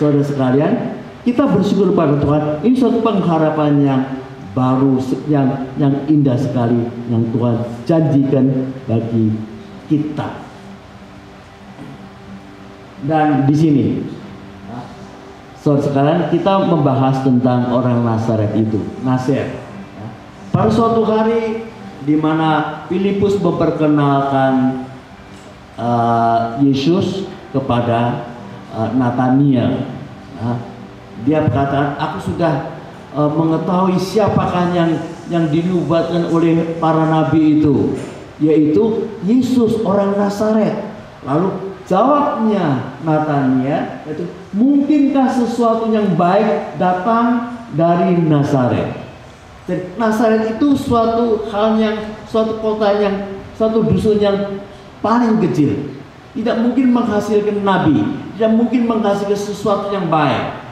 Saudara sekalian, kita bersyukur pada Tuhan. Ini suatu pengharapan yang baru, yang indah sekali, yang Tuhan janjikan bagi kita. Dan di sini, saudara sekalian, kita membahas tentang orang Nazaret itu, Nasir. Pada suatu hari di mana Filipus memperkenalkan Yesus kepada Nataniel, dia berkata, aku sudah mengetahui siapakah yang dinubuatkan oleh para nabi itu, yaitu Yesus orang Nazaret. Lalu jawabnya Nataniel, yaitu, mungkinkah sesuatu yang baik datang dari Nazaret? Dan Nazaret itu suatu kota suatu dusun yang paling kecil, tidak mungkin menghasilkan nabi, tidak mungkin menghasilkan sesuatu yang baik.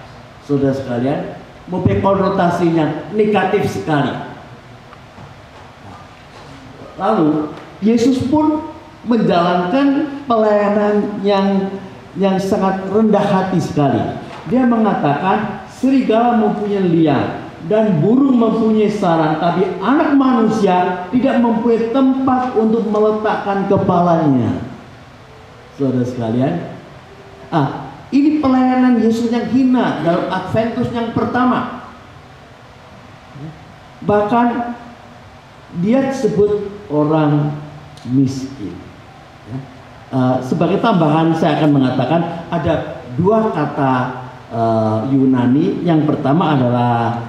Saudara sekalian, mempunyai konotasinya negatif sekali. Lalu Yesus pun menjalankan pelayanan yang sangat rendah hati sekali. Dia mengatakan, serigala mempunyai liang dan burung mempunyai sarang, tapi anak manusia tidak mempunyai tempat untuk meletakkan kepalanya. Saudara sekalian, ini pelayanan Yesus yang hina dalam Adventus yang pertama. Bahkan dia disebut orang miskin. Sebagai tambahan saya akan mengatakan ada dua kata Yunani. Yang pertama adalah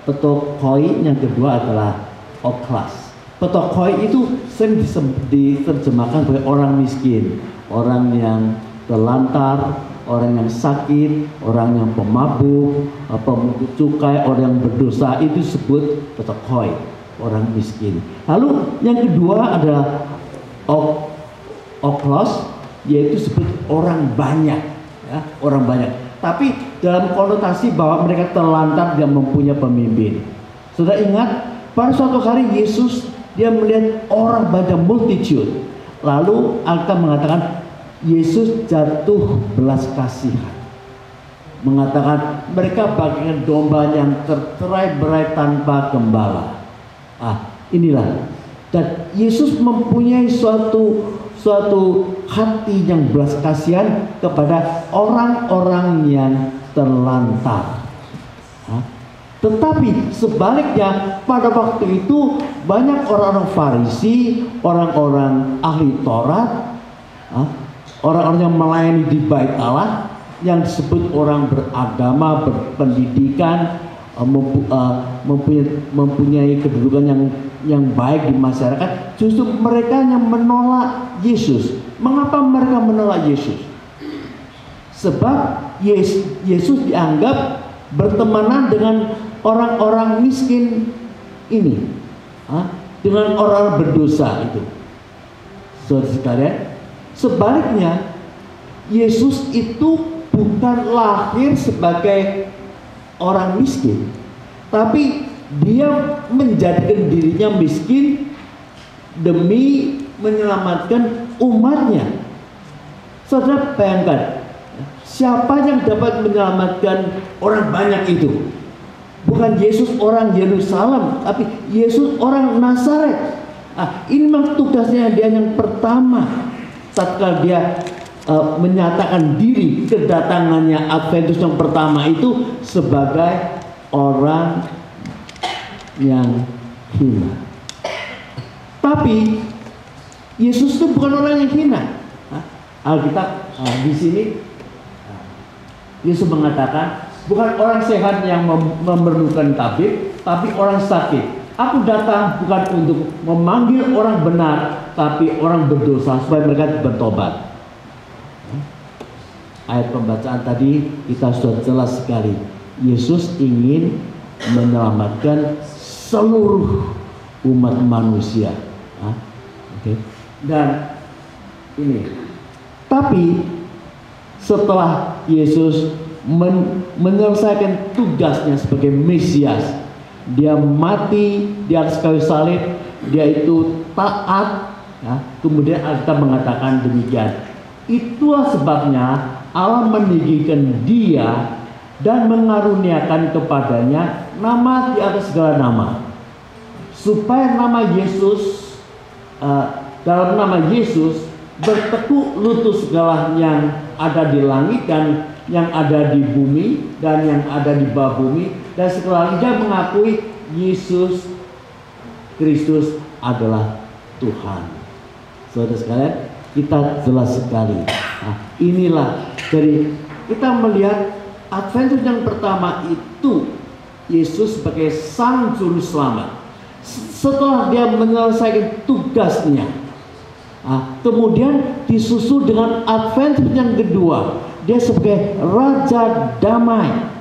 petokoi, yang kedua adalah oklas. Petokoi itu sering diterjemahkan sebagai orang miskin, orang yang terlantar, orang yang sakit, orang yang pemabuk, pemungut cukai, orang yang berdosa, itu disebut petokoi, orang miskin. Lalu yang kedua adalah oklos, yaitu disebut orang banyak, ya, orang banyak. Tapi dalam konotasi bahwa mereka terlantar, tidak mempunyai pemimpin. Sudah ingat pada suatu hari Yesus dia melihat orang banyak, multitude. Lalu Alkitab mengatakan Yesus jatuh belas kasihan, mengatakan mereka bagaikan domba yang tercerai-berai tanpa gembala. Inilah, dan Yesus mempunyai suatu hati yang belas kasihan kepada orang-orang yang terlantar. Tetapi sebaliknya pada waktu itu banyak orang-orang Farisi, orang-orang ahli Taurat, orang-orang yang melayani di Bait Allah, yang disebut orang beragama, berpendidikan, mempunyai kedudukan yang baik di masyarakat. Justru mereka yang menolak Yesus. Mengapa mereka menolak Yesus? Sebab Yesus dianggap bertemanan dengan orang-orang miskin ini, dengan orang berdosa itu. Saudara sekalian, sebaliknya Yesus itu bukan lahir sebagai orang miskin, tapi dia menjadikan dirinya miskin demi menyelamatkan umatnya. Saudara bayangkan, siapa yang dapat menyelamatkan orang banyak itu? Bukan Yesus orang Yerusalem, tapi Yesus orang Nazaret. Ini memang tugasnya dia yang pertama. Tatkala dia menyatakan diri, kedatangannya Adventus yang pertama itu sebagai orang yang hina. Tapi Yesus itu bukan orang yang hina. Alkitab di sini Yesus mengatakan, bukan orang sehat yang memerlukan tabib, tapi orang sakit. Aku datang bukan untuk memanggil orang benar, tapi orang berdosa supaya mereka bertobat. Ayat pembacaan tadi kita sudah jelas sekali. Yesus ingin menyelamatkan seluruh umat manusia. Dan ini, tapi setelah Yesus menyelesaikan tugasnya sebagai Mesias, dia mati di atas kayu salib, dia itu taat. Kemudian kita mengatakan demikian. Itulah sebabnya Allah meninggikan dia dan mengaruniakan kepadanya nama di atas segala nama, supaya nama Yesus, dalam nama Yesus bertekuk lutut segala yang ada di langit dan yang ada di bumi dan yang ada di bawah bumi, dan segala lidah mengakui Yesus Kristus adalah Tuhan. Saudara sekalian, kita jelas sekali. Nah, inilah dari kita melihat Adventus yang pertama itu Yesus sebagai Sang Juru Selamat. Setelah dia menyelesaikan tugasnya, kemudian disusul dengan Adventus yang kedua, dia sebagai Raja Damai.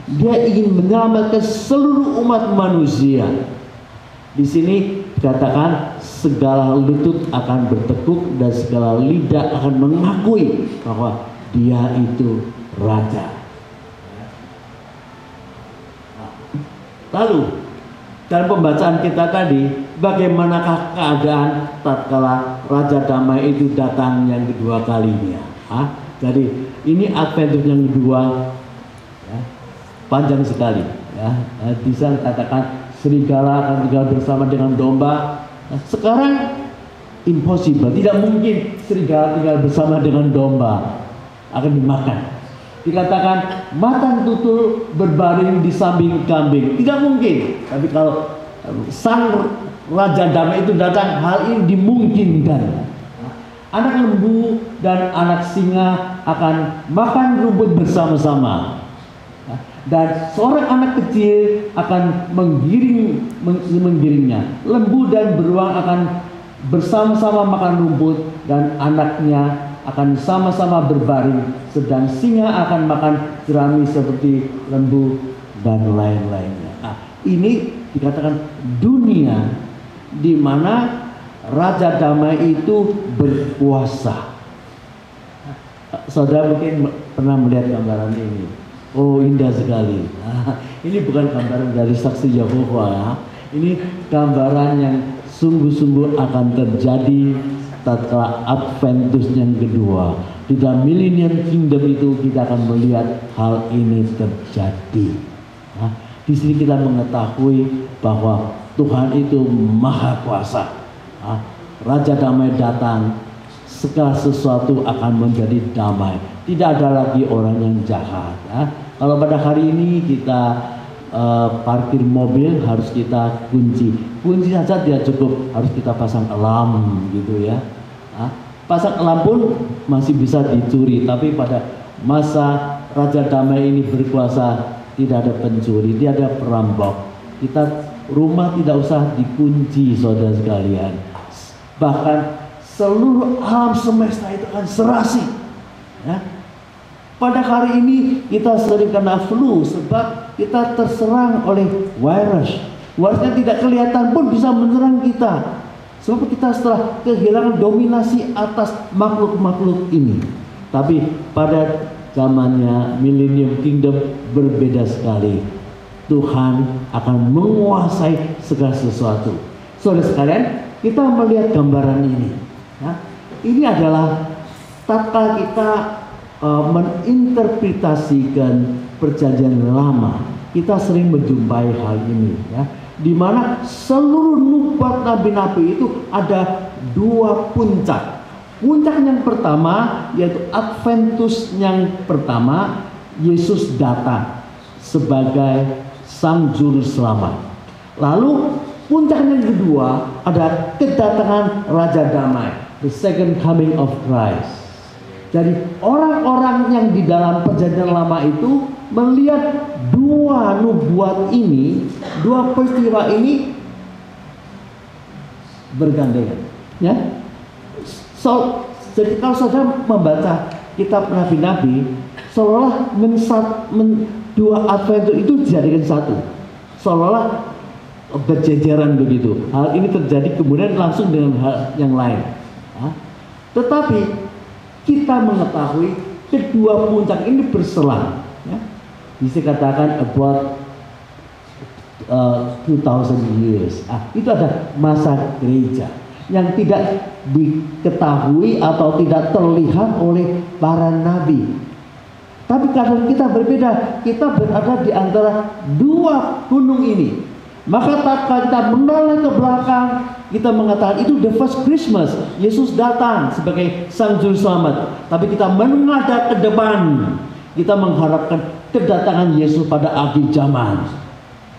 Dia ingin menyelamatkan seluruh umat manusia. Di sini dikatakan segala lutut akan bertekuk dan segala lidah akan mengakui bahwa dia itu Raja. Lalu dalam pembacaan kita tadi, bagaimanakah keadaan tatkala Raja Damai itu datang yang kedua kalinya? Jadi ini Adventus yang kedua, ya, panjang sekali. Ya. Di sana katakan serigala akan tinggal bersama dengan domba. Nah, sekarang impossible, tidak mungkin serigala tinggal bersama dengan domba, akan dimakan. Dikatakan macan tutul berbaring di samping kambing, tidak mungkin. Tapi kalau Sang Raja Damai itu datang, hal ini dimungkinkan. Anak lembu dan anak singa akan makan rumput bersama-sama, dan seorang anak kecil akan menggiringnya. Lembu dan beruang akan bersama-sama makan rumput dan anaknya akan sama-sama berbaring, sedang singa akan makan jerami seperti lembu dan lain-lainnya. Ini dikatakan dunia di mana Raja Damai itu berkuasa. Saudara mungkin pernah melihat gambaran ini. Oh, indah sekali. Ini bukan gambaran dari saksi Yehova. Ini gambaran yang sungguh-sungguh akan terjadi tatkala Adventus yang kedua. Di dalam Millennium Kingdom itu kita akan melihat hal ini terjadi. Di sini kita mengetahui bahwa Tuhan itu maha kuasa. Raja Damai datang, segala sesuatu akan menjadi damai. Tidak ada lagi orang yang jahat. Kalau pada hari ini kita parkir mobil harus kita kunci saja tidak cukup, harus kita pasang alarm gitu ya. Pasang alarm pun masih bisa dicuri, tapi pada masa Raja Damai ini berkuasa, tidak ada pencuri, tidak ada perampok. Rumah tidak usah dikunci, saudara sekalian. Bahkan seluruh alam semesta itu akan serasi. Ya. Pada hari ini kita sering kena flu sebab kita terserang oleh virus. Virusnya tidak kelihatan pun bisa menyerang kita. Sebab kita setelah kehilangan dominasi atas makhluk-makhluk ini. Tapi pada zamannya Millennium Kingdom berbeda sekali. Tuhan akan menguasai segala sesuatu. Saudara sekalian, kita melihat gambaran ini. Ya, ini adalah tatkala kita menginterpretasikan perjanjian lama. Kita sering menjumpai hal ini, ya, di mana seluruh nubuat nabi-nabi itu ada dua puncak. Puncak yang pertama yaitu Adventus yang pertama, Yesus datang sebagai Sang Juru Selamat. Lalu puncak yang kedua ada kedatangan Raja Damai, the second coming of Christ. Jadi orang-orang yang di dalam perjanjian lama itu melihat dua nubuat ini, dua peristiwa ini bergandengan, ya. Jadi kalau saudara membaca kitab nabi-nabi, seolah dua Adventus itu dijadikan satu, seolah berjejeran begitu. Hal ini terjadi kemudian langsung dengan hal yang lain. Tetapi kita mengetahui kedua puncak ini berselang. Ya. Bisa katakan about 2000 years. Itu ada masa gereja yang tidak diketahui atau tidak terlihat oleh para nabi. Tapi keadaan kita berbeda. Kita berada di antara dua gunung ini. Maka tatkala kita menoleh ke belakang, kita mengatakan itu the first Christmas, Yesus datang sebagai Sang Juru Selamat. Tapi kita menghadap ke depan, kita mengharapkan kedatangan Yesus pada akhir zaman,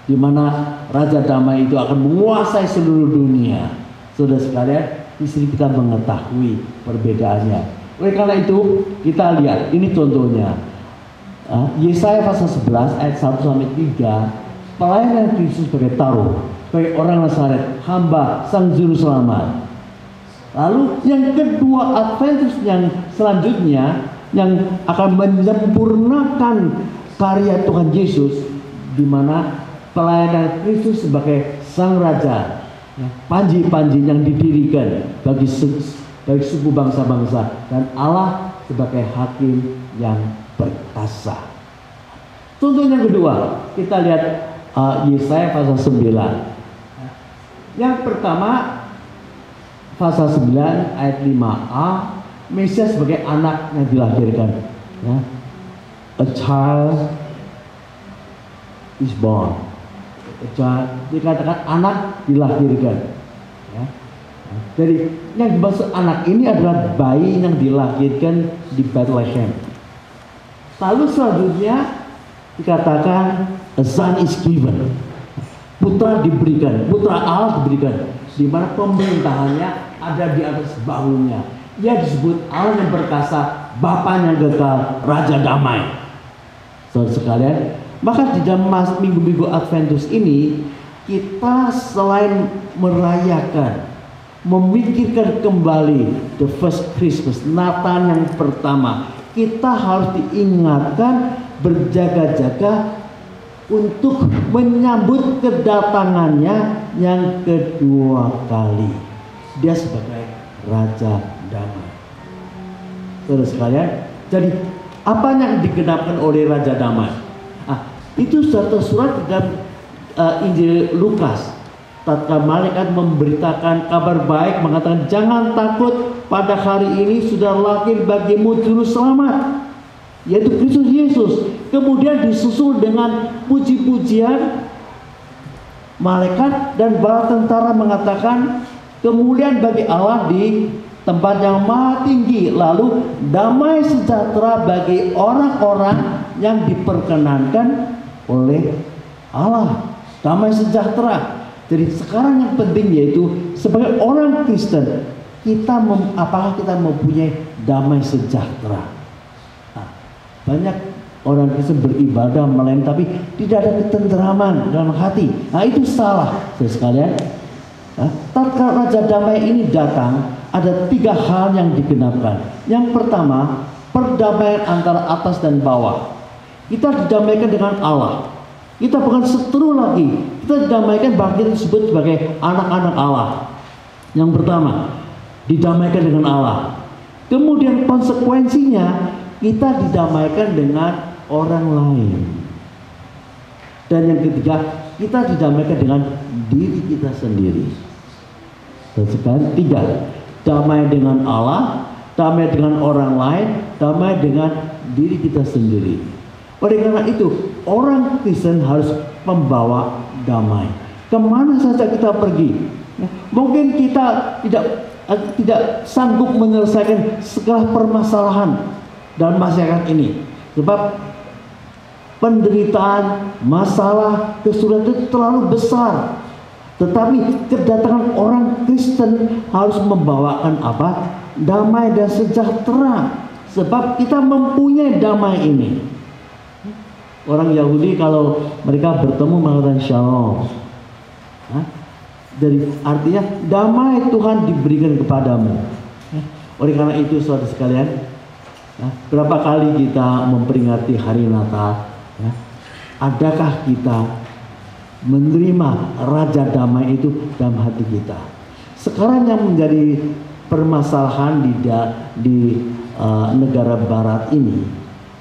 di mana Raja Damai itu akan menguasai seluruh dunia. Saudara sekalian, di sini kita mengetahui perbedaannya. Oleh karena itu, kita lihat ini contohnya. Yesaya pasal 11 ayat 1 sampai 3. Pelayanan Kristus sebagai taruh, sebagai orang Nazaret, hamba Sang Juru Selamat. Lalu yang kedua, Adventus yang selanjutnya yang akan menyempurnakan karya Tuhan Yesus, di mana pelayanan Kristus sebagai Sang Raja, panji-panji yang didirikan bagi suku bangsa-bangsa, dan Allah sebagai hakim yang perkasa. Contoh yang kedua, kita lihat Yesaya pasal 9. Yang pertama, pasal 9 ayat 5a, Mesias sebagai anak yang dilahirkan. Ya. A child is born. A child, dikatakan anak dilahirkan. Ya. Jadi yang dimaksud anak ini adalah bayi yang dilahirkan di Bethlehem. Lalu selanjutnya dikatakan a son is given, putra diberikan, putra Allah diberikan, di mana pemerintahannya ada di atas bahunya. Ia disebut Allah yang perkasa, Bapaknya kekal, Raja Damai. Saudara sekalian, maka di dalam minggu-minggu Adventus ini, kita selain merayakan, memikirkan kembali the first Christmas, Natal yang pertama, kita harus diingatkan berjaga-jaga untuk menyambut kedatangannya yang kedua kali. Dia sebagai Raja Damai. Saudara sekalian, jadi apa yang digenapkan oleh Raja Damai? Itu sudah tersurat dalam Injil Lukas. Tatkala malaikat memberitakan kabar baik, mengatakan jangan takut, pada hari ini sudah lahir bagimu juru selamat, yaitu Kristus Yesus. Kemudian disusul dengan puji-pujian malaikat dan bala tentara mengatakan kemuliaan bagi Allah di tempat yang maha tinggi, lalu damai sejahtera bagi orang-orang yang diperkenankan oleh Allah. Damai sejahtera. Jadi sekarang yang penting yaitu sebagai orang Kristen, apakah kita mempunyai damai sejahtera? Banyak orang Kristen beribadah melayani tapi tidak ada ketenteraman dalam hati. Itu salah, saudara sekalian. Tatkala Raja Damai ini datang, ada 3 hal yang digenapkan. Yang pertama, perdamaian antara atas dan bawah. Kita didamaikan dengan Allah. Kita bukan seteru lagi. Kita didamaikan, bahkan kita disebut sebagai anak-anak Allah. Yang pertama, didamaikan dengan Allah. Kemudian konsekuensinya, kita didamaikan dengan orang lain. Dan yang ketiga, kita didamaikan dengan diri kita sendiri. Dan sekarang 3, damai dengan Allah, damai dengan orang lain, damai dengan diri kita sendiri. Oleh karena itu, orang Kristen harus membawa damai. Kemana saja kita pergi, mungkin kita tidak sanggup menyelesaikan segala permasalahan dalam masyarakat ini, sebab penderitaan, masalah, kesulitan itu terlalu besar. Tetapi kedatangan orang Kristen harus membawakan apa? Damai dan sejahtera. Sebab kita mempunyai damai ini. Orang Yahudi kalau mereka bertemu mengatakan shalom. Dari artinya damai Tuhan diberikan kepadamu. Oleh karena itu saudara sekalian, berapa kali kita memperingati hari Natal? Adakah kita menerima Raja Damai itu dalam hati kita? Sekarang yang menjadi permasalahan di negara Barat ini,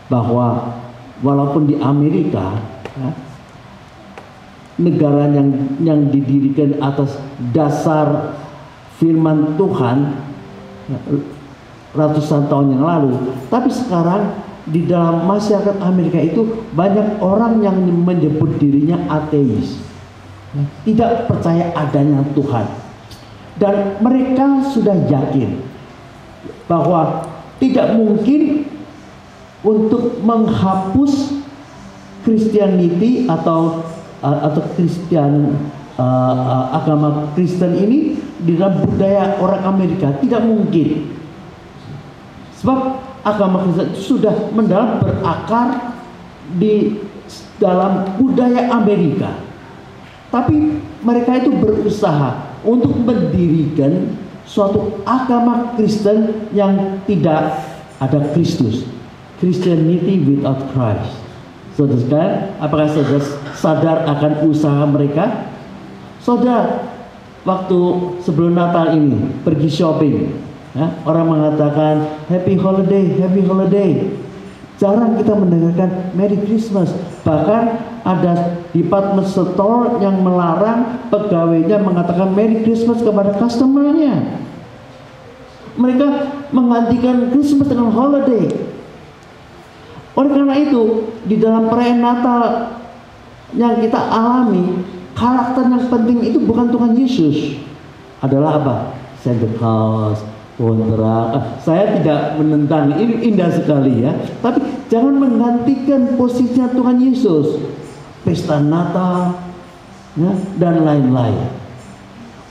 bahwa walaupun di Amerika negara yang didirikan atas dasar firman Tuhan, ratusan tahun yang lalu. Tapi sekarang di dalam masyarakat Amerika itu banyak orang yang menyebut dirinya ateis, tidak percaya adanya Tuhan, dan mereka sudah yakin bahwa tidak mungkin untuk menghapus Christianity atau agama Kristen ini di dalam budaya orang Amerika. Tidak mungkin, sebab agama Kristen sudah mendalam berakar di dalam budaya Amerika. Tapi mereka itu berusaha untuk mendirikan suatu agama Kristen yang tidak ada Kristus, Christianity without Christ. Saudara sekalian, apakah saudara sadar akan usaha mereka? Saudara, waktu sebelum Natal ini pergi shopping, ya, orang mengatakan happy holiday, happy holiday. Jarang kita mendengarkan Merry Christmas. Bahkan ada department store yang melarang pegawainya mengatakan Merry Christmas kepada customernya. Mereka menggantikan Christmas dengan holiday. Oleh karena itu, di dalam perayaan Natal yang kita alami, karakter yang penting itu bukan Tuhan Yesus. Adalah apa? Santa Claus, kontra. Saya tidak menentang, ini indah sekali ya. Tapi jangan menggantikan posisinya Tuhan Yesus. Pesta Natal, ya, dan lain-lain.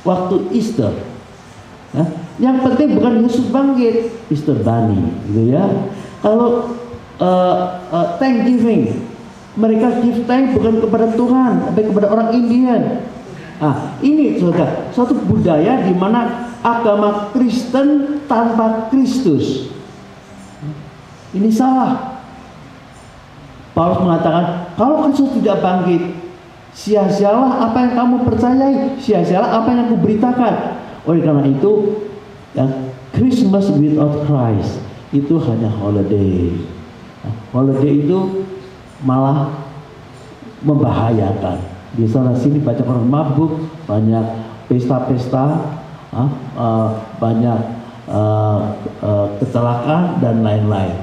Waktu Easter, ya, yang penting bukan Yesus bangkit, Easter Bunny, gitu ya. Kalau Thanksgiving, mereka give thanks bukan kepada Tuhan, tapi kepada orang Indian. Ini saudara, suatu budaya di mana agama Kristen tanpa Kristus. Ini salah. Paulus mengatakan, kalau Kristus tidak bangkit, sia-sialah apa yang kamu percayai, sia-sialah apa yang aku beritakan. Oleh karena itu, ya, Christmas without Christ itu hanya holiday. Holiday itu malah membahayakan. Di sana sini banyak orang mabuk, banyak pesta-pesta, banyak kecelakaan dan lain-lain.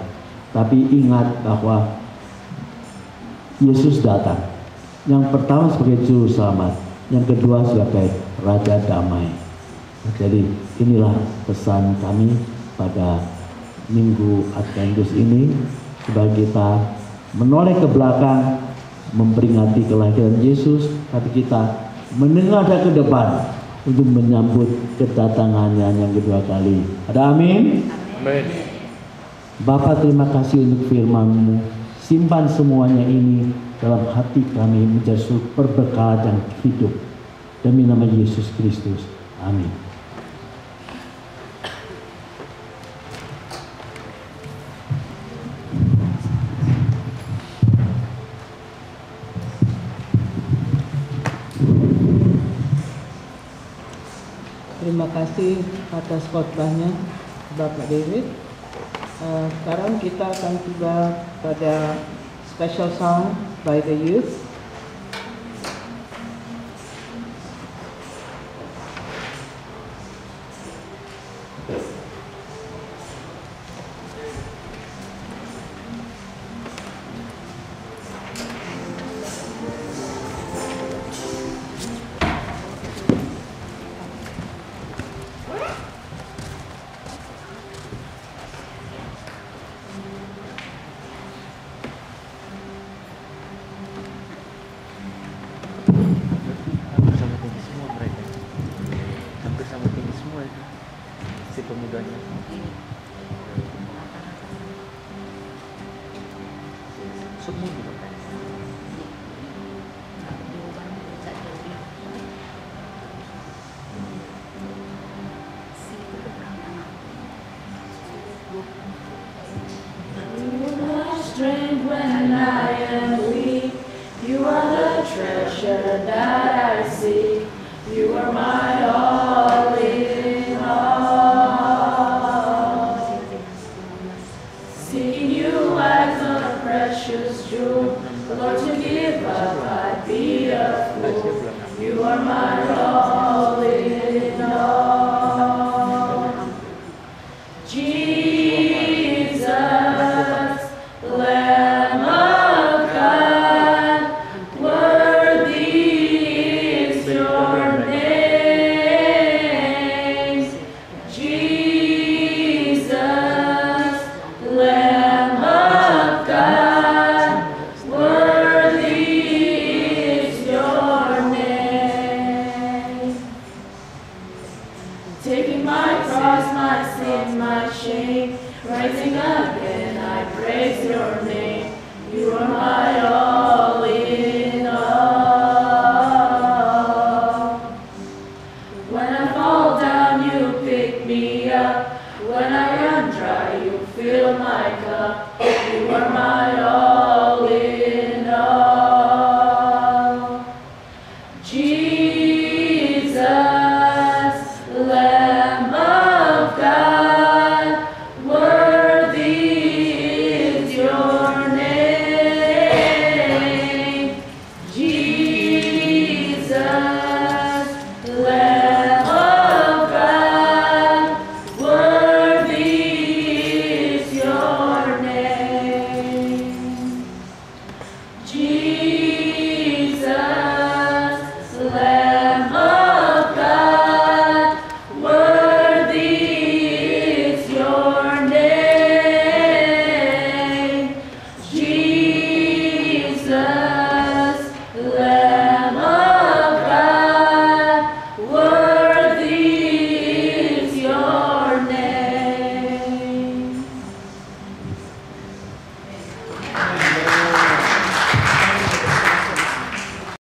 Tapi ingat bahwa Yesus datang. Yang pertama sebagai juru selamat, yang kedua sebagai Raja Damai. Jadi inilah pesan kami pada Minggu Adventus ini, supaya kita menoleh ke belakang memperingati kelahiran Yesus, tapi kita menengadah ke depan untuk menyambut kedatangannya yang kedua kali. Ada amin? Amin. Bapa, terima kasih untuk firman-Mu. Simpan semuanya ini dalam hati kami menjadi sumber berkah dan hidup. Demi nama Yesus Kristus. Amin. Terima kasih atas khotbahnya Bapak David. Sekarang kita akan tiba pada special song by the youth. Strength when I am weak, you are the treasure that I seek. You are my all in all. Seeking you as a precious jewel, Lord, to give up I'd be a fool. You are my all in all. are my